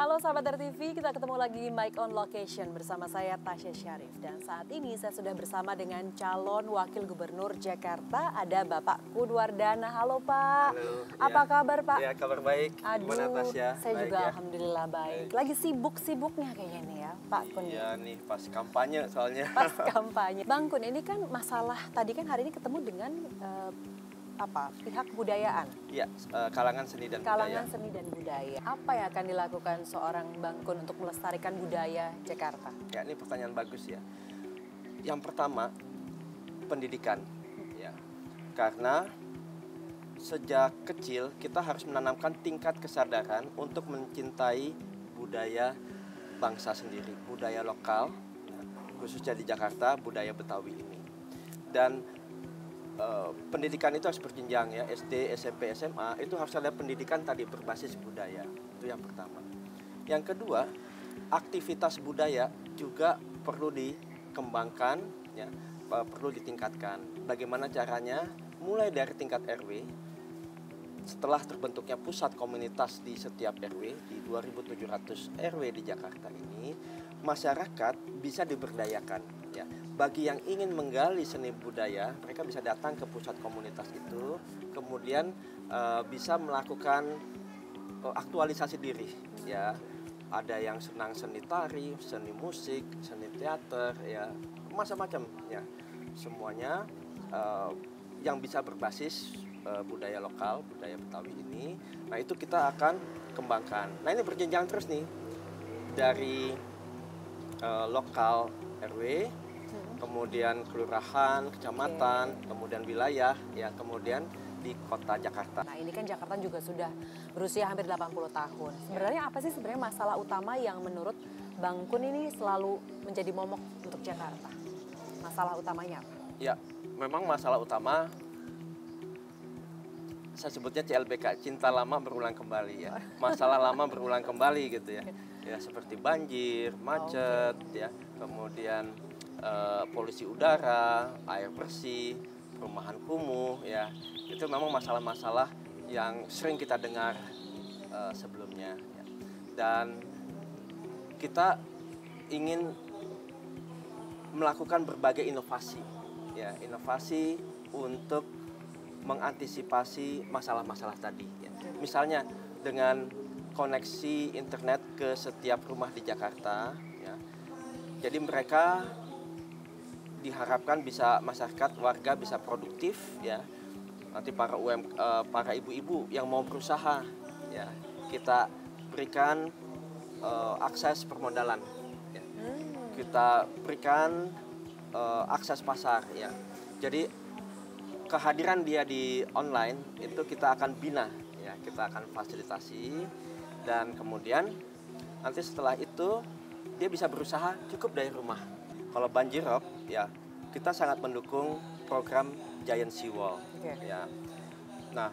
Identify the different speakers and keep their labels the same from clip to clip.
Speaker 1: Halo sahabat RTV, kita ketemu lagi di Mike on Location bersama saya Tasya Syarif. Dan saat ini saya sudah bersama dengan calon wakil gubernur Jakarta, ada Bapak Kudwardana. Halo Pak.
Speaker 2: Halo.
Speaker 1: Apa kabar Pak?
Speaker 2: Ya, kabar baik.
Speaker 1: Aduh,
Speaker 2: Gimana Tasya?
Speaker 1: saya
Speaker 2: Baik,
Speaker 1: juga
Speaker 2: ya?
Speaker 1: alhamdulillah baik. Lagi sibuk-sibuknya kayaknya nih ya Pak Kun.
Speaker 2: Iya nih, pas kampanye soalnya.
Speaker 1: Pas kampanye. Bang Kun, ini kan masalah, tadi kan hari ini ketemu dengan pihak kebudayaan.
Speaker 2: Iya, kalangan seni dan
Speaker 1: Kalangan
Speaker 2: budaya.
Speaker 1: seni dan budaya. Apa yang akan dilakukan seorang Bang Kun untuk melestarikan budaya Jakarta?
Speaker 2: Ya, ini pertanyaan bagus ya. Yang pertama, pendidikan. Ya, karena sejak kecil kita harus menanamkan tingkat kesadaran untuk mencintai budaya bangsa sendiri, budaya lokal, khususnya di Jakarta, budaya Betawi ini. Dan pendidikan itu harus berjenjang ya, SD, SMP, SMA, itu harus ada pendidikan tadi berbasis budaya. Itu yang pertama. Yang kedua, aktivitas budaya juga perlu dikembangkan ya, perlu ditingkatkan. Bagaimana caranya? Mulai dari tingkat RW. Setelah terbentuknya pusat komunitas di setiap RW, di 2.700 RW di Jakarta ini, masyarakat bisa diberdayakan. Ya, bagi yang ingin menggali seni budaya, mereka bisa datang ke pusat komunitas itu, kemudian bisa melakukan aktualisasi diri. Ya, ada yang senang seni tari, seni musik, seni teater, ya macam-macam. Ya, semuanya yang bisa berbasis budaya lokal, budaya Betawi ini. Nah, itu kita akan kembangkan. Nah, ini berjenjang terus nih dari lokal RW, kemudian kelurahan, kecamatan, kemudian wilayah, ya kemudian di kota Jakarta.
Speaker 1: Nah, ini kan Jakarta juga sudah berusia hampir 80 tahun. Sebenarnya apa sih sebenarnya masalah utama yang menurut Bang Kun ini selalu menjadi momok untuk Jakarta? Masalah utamanya apa?
Speaker 2: Ya, memang masalah utama saya sebutnya CLBK, cinta lama berulang kembali ya. Masalah lama berulang kembali gitu ya. Ya seperti banjir, macet, ya, kemudian polusi udara, air bersih, perumahan kumuh, ya itu memang masalah-masalah yang sering kita dengar sebelumnya. Ya. Dan kita ingin melakukan berbagai inovasi, ya inovasi untuk mengantisipasi masalah-masalah tadi. Ya. Misalnya dengan koneksi internet ke setiap rumah di Jakarta, ya. Jadi mereka diharapkan bisa masyarakat warga bisa produktif ya. Nanti para ibu-ibu yang mau berusaha ya, kita berikan akses permodalan ya. Kita berikan akses pasar ya. Jadi kehadiran dia di online itu kita akan bina ya, kita akan fasilitasi dan kemudian nanti setelah itu dia bisa berusaha cukup dari rumah. Kalau banjirop ya kita sangat mendukung program Giant Sea Wall. Ya. Nah,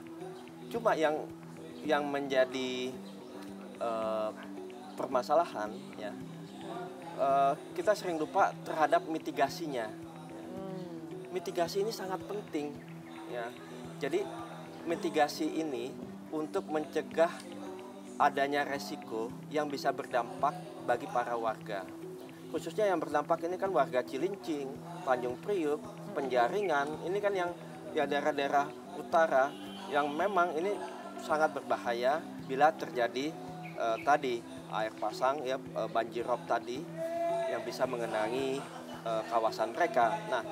Speaker 2: cuma yang menjadi permasalahan ya kita sering lupa terhadap mitigasinya. Mitigasi ini sangat penting ya. Jadi mitigasi ini untuk mencegah adanya resiko yang bisa berdampak bagi para warga. Khususnya yang berdampak ini kan warga Cilincing, Tanjung Priuk, Penjaringan, ini kan yang ya daerah-daerah utara yang memang ini sangat berbahaya bila terjadi tadi air pasang ya, banjirop tadi yang bisa mengenangi kawasan mereka. Nah,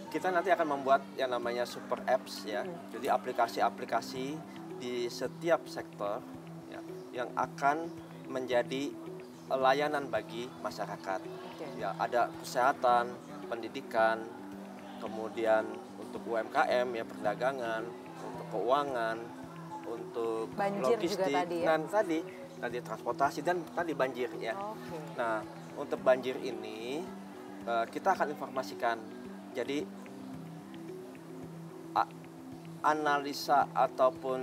Speaker 2: kita nanti akan membuat yang namanya super apps ya. Jadi aplikasi-aplikasi di setiap sektor ya, yang akan menjadi layanan bagi masyarakat. Ya, ada kesehatan, pendidikan, kemudian untuk UMKM ya, perdagangan, untuk keuangan, untuk
Speaker 1: banjir
Speaker 2: logistik,
Speaker 1: juga tadi ya?
Speaker 2: dan tadi transportasi dan tadi banjir ya. Nah, untuk banjir ini kita akan informasikan. Jadi analisa ataupun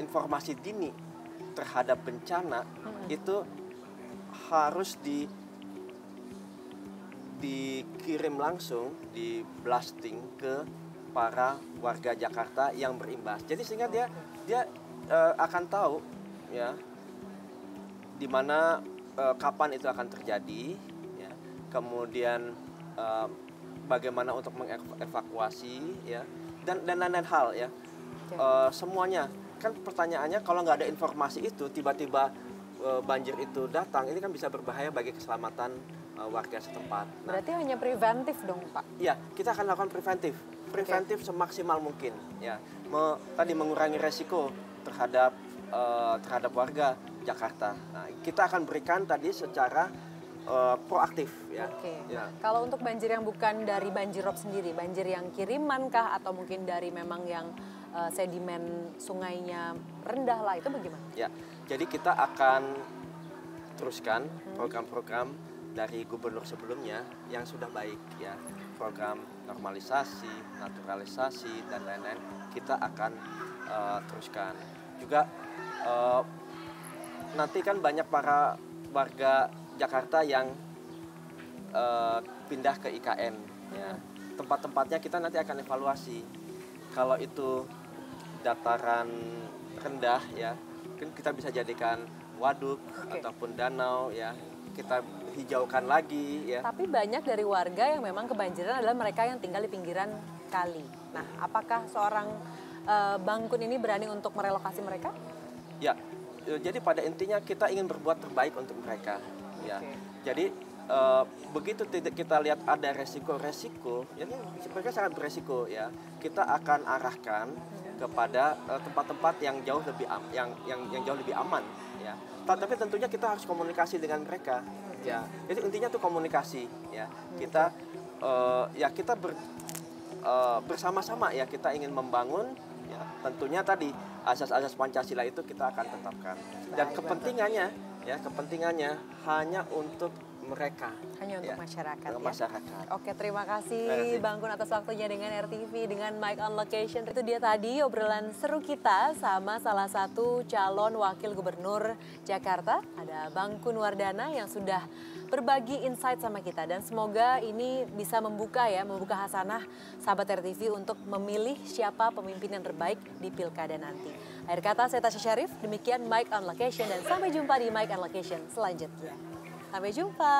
Speaker 2: informasi dini terhadap bencana itu harus dikirim langsung, di blasting ke para warga Jakarta yang berimbas. Jadi sehingga dia akan tahu ya di mana kapan itu akan terjadi, ya. Kemudian bagaimana untuk mengevakuasi, ya, dan lain-lain hal, ya. Semuanya kan pertanyaannya, kalau nggak ada informasi itu tiba-tiba banjir itu datang, ini kan bisa berbahaya bagi keselamatan warga setempat.
Speaker 1: Berarti hanya preventif dong, Pak?
Speaker 2: Iya, kita akan lakukan preventif semaksimal mungkin, ya. Tadi mengurangi resiko terhadap warga Jakarta. Nah, kita akan berikan tadi secara proaktif, ya. Ya.
Speaker 1: Kalau untuk banjir yang bukan dari banjirop sendiri, banjir yang kiriman kah atau mungkin dari memang yang sedimen sungainya rendah lah, itu bagaimana?
Speaker 2: Ya, jadi kita akan teruskan program-program dari gubernur sebelumnya yang sudah baik, ya. Program normalisasi, naturalisasi dan lain-lain kita akan teruskan. Juga nanti kan banyak para warga Jakarta yang pindah ke IKN, ya. Tempat-tempatnya kita nanti akan evaluasi. Kalau itu dataran rendah, ya, mungkin kita bisa jadikan waduk ataupun danau, ya. Kita hijaukan lagi, ya.
Speaker 1: Tapi banyak dari warga yang memang kebanjiran adalah mereka yang tinggal di pinggiran kali. Nah, apakah seorang Bangkun ini berani untuk merelokasi mereka?
Speaker 2: Ya, jadi pada intinya kita ingin berbuat terbaik untuk mereka, ya. Jadi begitu kita lihat ada resiko-resiko, ya, mereka sangat beresiko, ya. Kita akan arahkan kepada tempat-tempat yang jauh lebih yang jauh lebih aman, ya. Tapi tentunya kita harus komunikasi dengan mereka, ya. Jadi intinya tuh komunikasi, ya. Kita kita bersama-sama, ya, kita ingin membangun, ya. Tentunya tadi asas-asas Pancasila itu kita akan tetapkan. Dan kepentingannya hanya untuk mereka.
Speaker 1: Hanya untuk masyarakat, ya?
Speaker 2: Masyarakat.
Speaker 1: Oke, terima kasih Bangkun atas waktunya dengan RTV, dengan Mike on Location. Itu dia tadi obrolan seru kita sama salah satu calon wakil gubernur Jakarta. Ada Bangkun Wardana yang sudah berbagi insight sama kita. Dan semoga ini bisa membuka hasanah sahabat RTV untuk memilih siapa pemimpin yang terbaik di Pilkada nanti. Akhir kata, saya Tasya Syarif, demikian Mike on Location. Dan sampai jumpa di Mike on Location selanjutnya. Sampai jumpa.